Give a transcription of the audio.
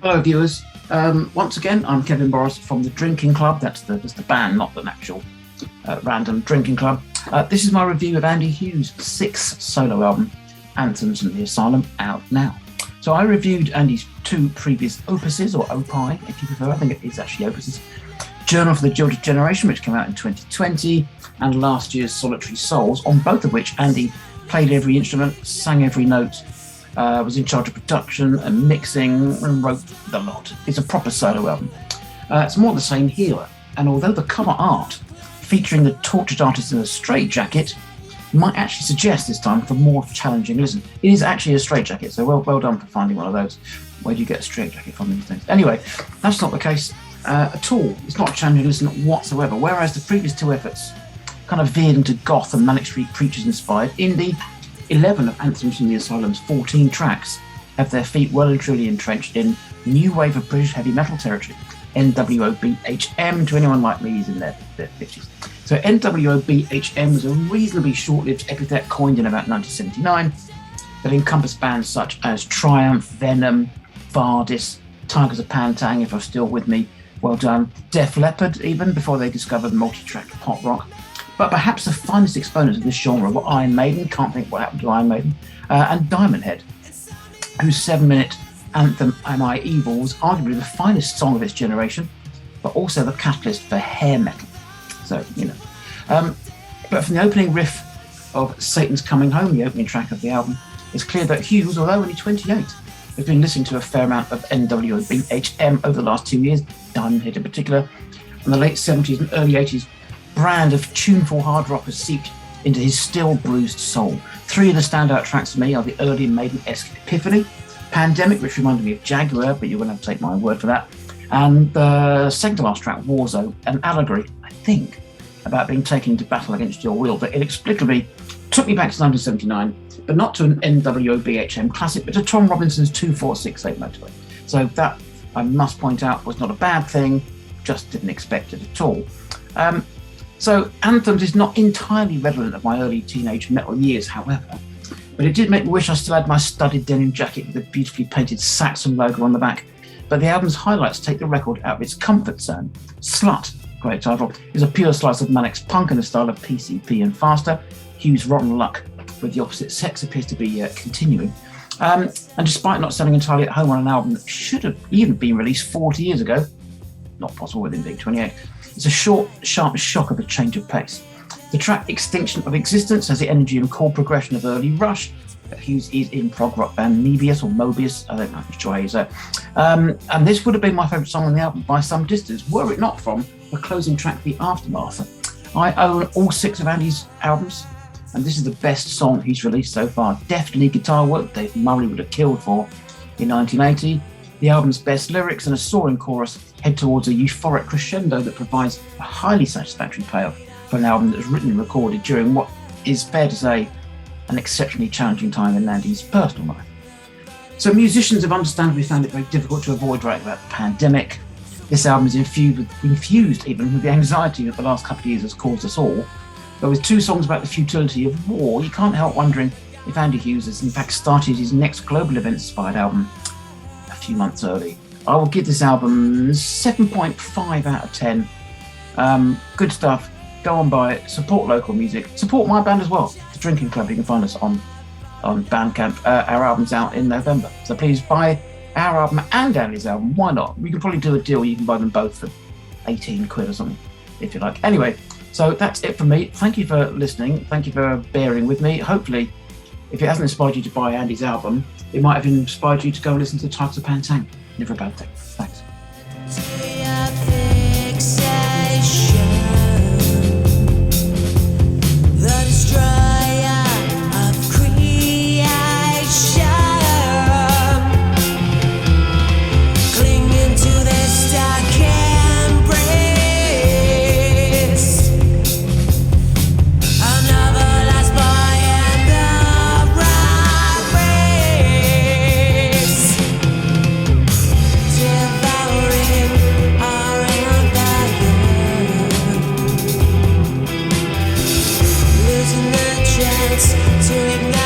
Hello, viewers. Once again, I'm Kevin Borras from the Drinking Club. That's the band, not an actual random drinking club. This is my review of Andy Hughes' sixth solo album, Anthems From The Asylum, out now. So I reviewed Andy's two previous opuses, or opi, if you prefer. I think it is actually opuses. Journal for the Jilted Generation, which came out in 2020, and last year's Solitary Souls, on both of which Andy played every instrument, sang every note, was in charge of production and mixing, and wrote the lot. It's a proper solo album. It's more the same here, and although the cover art featuring the tortured artist in a straitjacket might actually suggest this time for more challenging listen. It is actually a straitjacket, so well done for finding one of those. Where do you get a straitjacket from these things? Anyway, that's not the case at all. It's not a challenging listen whatsoever, whereas the previous two efforts kind of veered into goth and Manic Street Preachers inspired indie. 11 of Anthems From The Asylum's 14 tracks have their feet well and truly entrenched in new wave of British heavy metal territory. NWOBHM, to anyone like me, is in their 50s. So NWOBHM was a reasonably short-lived epithet coined in about 1979 that encompassed bands such as Triumph, Venom, Vardis, Tigers of Pantang, if you're still with me, well done, Def Leppard even, before they discovered multi-track pop rock. But perhaps the finest exponents of this genre were Iron Maiden, can't think what happened to Iron Maiden, and Diamond Head, whose 7-minute anthem Am I Evil was arguably the finest song of its generation, but also the catalyst for hair metal. So, you know. But from the opening riff of Satan's Coming Home, the opening track of the album, it's clear that Hughes, although only 28, has been listening to a fair amount of NWOBHM over the last 2 years, Diamond Head in particular, and the late 70s and early 80s brand of tuneful hard rock has seeped into his still bruised soul. Three of the standout tracks for me are the early Maiden-esque Epiphany, Pandemic, which reminded me of Jaguar, but you're going to have to take my word for that, and the second to last track, Warzone, an allegory, I think, about being taken to battle against your will, that inexplicably took me back to 1979, but not to an NWOBHM classic, but to Tom Robinson's 2468 motorway. So that, I must point out, was not a bad thing, just didn't expect it at all. So Anthems is not entirely redolent of my early teenage metal years, however, but it did make me wish I still had my studded denim jacket with a beautifully painted Saxon logo on the back. But the album's highlights take the record out of its comfort zone. Slut, great title, is a pure slice of Manic's punk in the style of PCP and Faster. Hughes' rotten luck with the opposite sex appears to be continuing. And despite not selling entirely at home on an album that should have even been released 40 years ago, not possible with him being 28, it's a short, sharp shock of a change of pace. The track Extinction of Existence has the energy and chord progression of early Rush. Hughes is in prog rock band Mebius or Mobius, I don't know which way is that. And this would have been my favourite song on the album by some distance, were it not from the closing track, The Aftermath. I own all 6 of Andy's albums, and this is the best song he's released so far. Definitely guitar work Dave Murray would have killed for in 1980. The album's best lyrics and a soaring chorus head towards a euphoric crescendo that provides a highly satisfactory payoff for an album that was written and recorded during what is fair to say an exceptionally challenging time in Andy's personal life. So musicians have understandably found it very difficult to avoid writing about the pandemic. This album is infused even with the anxiety that the last couple of years has caused us all. But with 2 songs about the futility of war, you can't help wondering if Andy Hughes has in fact started his next global event-inspired album a few months early. I will give this album 7.5 out of 10. Good stuff. Go on, buy it. Support local music. Support my band as well. The Drinking Club. You can find us on Bandcamp. Our album's out in November. So please buy our album and Andy's album. Why not? We can probably do a deal. You can buy them both for 18 quid or something, if you like. Anyway, so that's it from me. Thank you for listening. Thank you for bearing with me. Hopefully, if it hasn't inspired you to buy Andy's album, it might have inspired you to go and listen to Tigers of Pantang. Never a bad thing. Thanks. To ignite